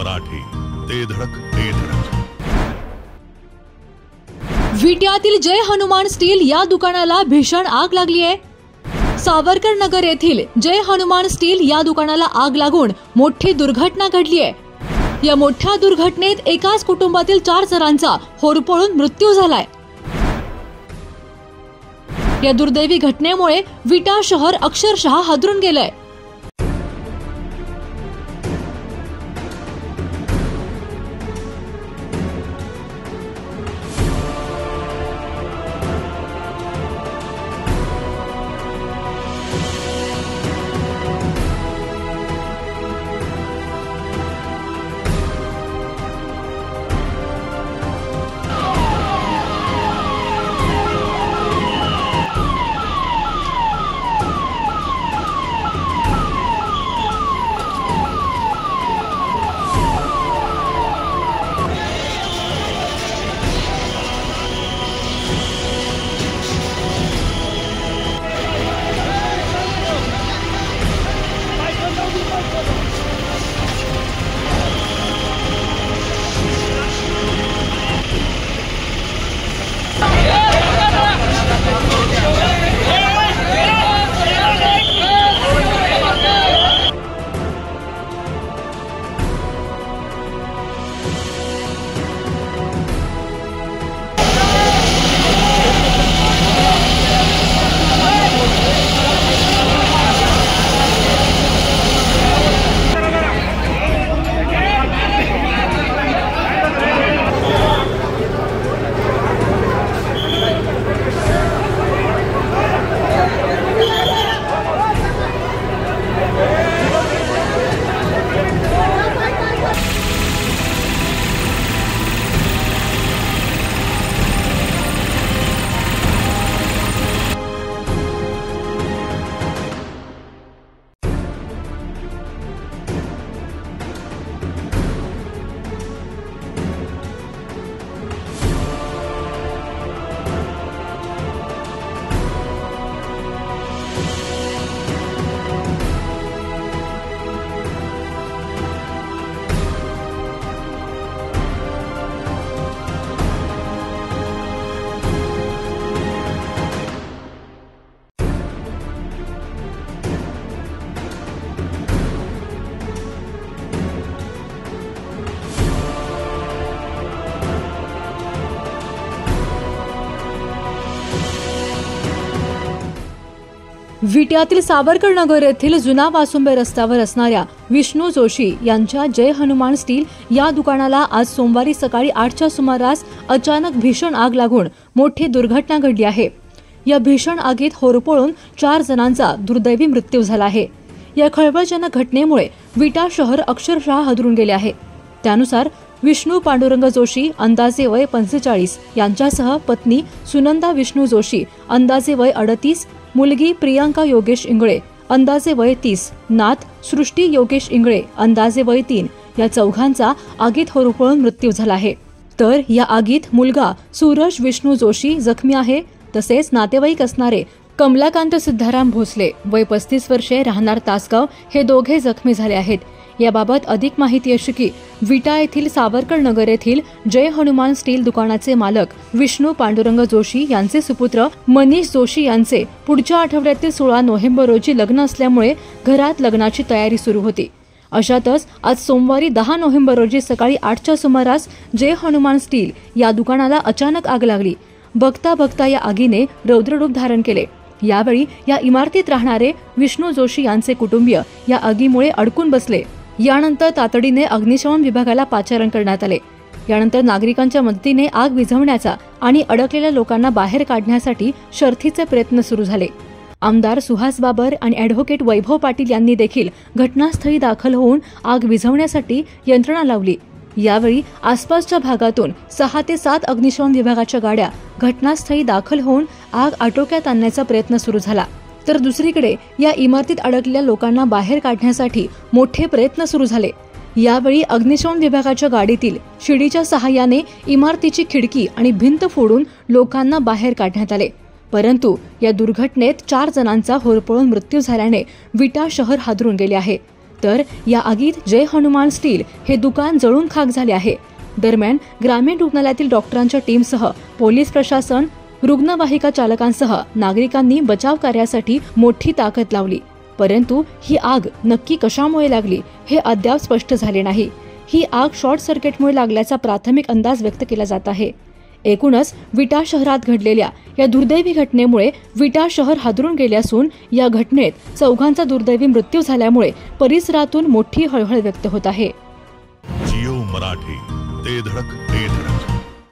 मराठी, ते धडक ते धडक। विट्यातील जय हनुमान स्टील या दुकानाला भीषण आग लागली आहे। सावरकर नगर येथील जय हनुमान स्टील या दुकानाला आग लागून मोठी दुर्घटना घडली आहे। या मोठ्या दुर्घटनेत एकाच कुटुंबातील 4 जणांचा होरपळून मृत्यू झालाय। या दुर्दैवी घटनेमुळे विटा शहर अक्षरशः हादरून गेलंय। विट्यातील सावरकर नगर येथील जुना वासुंबे रस्त्यावर असणाऱ्या विष्णू जोशी यांच्या जय हनुमान स्टील या दुकानाला आज सोमवारी सकाळी 8च्या सुमारास अचानक भीषण आग लागून मोठी दुर्घटना घडली आहे। या भीषण आगीत होरपळून 4 जणांचा दुर्दैवी मृत्यू झाला आहे। या खळबळजनक घटनेमुळे विटा शहर अक्षरशः हादरून गेले आहे। त्यानुसार विष्णू पांडुरंग जोशी अंदाजे वय 45 यांच्यासह पत्नी सुनंदा विष्णू जोशी अंदाजे वय 38, मुलगी प्रियांका योगेश इंगळे अंदाजे वय 30, नात सृष्टी योगेश इंगळे अंदाजे वय 3 या चौघांचा आगीत होरपळून मृत्यू झाला आहे। तर या आगीत मुलगा सूरज विष्णू जोशी जखमी आहे। तसेच नातेवाईक असणारे कमलाकांत सिद्धाराम भोसले वय 35 वर्षे राहणार तासगाव हे दोघे जखमी झाले आहेत। याबाबत अधिक माहिती अशी की विटा येथील सावरकर नगर येथील जय हनुमान स्टील दुकानाचे मालक विष्णू पांडुरंग जोशी यांचे सुपुत्र मनीष जोशी यांचे पुढच्या आठवड्यातील 16 नोव्हेंबर रोजी लग्न असल्यामुळे घरात लग्नाची तयारी सुरू होती। अशातच आज सोमवारी 10 नोव्हेंबर रोजी सकाळी 8च्या सुमारास जय हनुमान स्टील या दुकानाला अचानक आग लागली। बघता बघता या आगीने रौद्ररूप धारण केले। यावेळी या इमारतीत राहणारे विष्णू जोशी यांचे कुटुंबीय या आगीमुळे अडकून बसले। यानंतर तातडीने अग्निशमन विभागाला पाचारण करण्यात आले। यानंतर नागरिकांच्या मदतीने आग विझवण्याचा आणि अडकलेल्या लोकांना बाहेर काढण्यासाठी शर्थीचे प्रयत्न सुरू झाले। आमदार सुहास बाबर आणि ॲडव्होकेट वैभव पाटील यांनी देखील घटनास्थळी दाखल होऊन आग विझवण्यासाठी यंत्रणा लावली। यावेळी आसपासच्या भागातून 6 ते 7 अग्निशमन विभागाच्या गाड्या घटनास्थळी दाखल होऊन आग आटोक्यात आणण्याचा प्रयत्न सुरू झाला। तर दुसरीकडे या इमारतीत अडकलेल्या लोकांना बाहेर काढण्यासाठी मोठे प्रयत्न सुरू झाले। यावेळी अग्निशमन विभागाच्या गाडीतील शिडीच्या सहाय्याने इमारतीची खिडकी आणि भिंत फोडून लोकांना बाहेर काढण्यात आले। परंतु या दुर्घटनेत 4 जणांचा होरपळून मृत्यू झाल्याने विटा शहर हादरून गेले आहे। तर या आगीत जय हनुमान स्टील हे दुकान जळून खाक झाले आहे. दरम्यान ग्रामीण रुग्णालयातील डॉक्टरांच्या टीमसह पोलीस प्रशासन, रुग्णवाहिका चालकांसह नागरिकांनी बचाव कार्यासाठी मोठी ताकद लावली. परंतु ही आग नक्की कशामुळे लागली हे अद्याप स्पष्ट झाले नाही. ही आग शॉर्ट सर्किटमुळे लागल्याचा प्राथमिक अंदाज व्यक्त केला जात आहे. एकूणच विटा शहरात घडलेल्या या दुर्दैवी घटनेमुळे विटा शहर हादरून गेले असून या घटनेत चौघांचा दुर्दैवी मृत्यू झाल्यामुळे परिसरातून मोठी हळहळ व्यक्त होत आहे. जिओ मराठी, ते धडक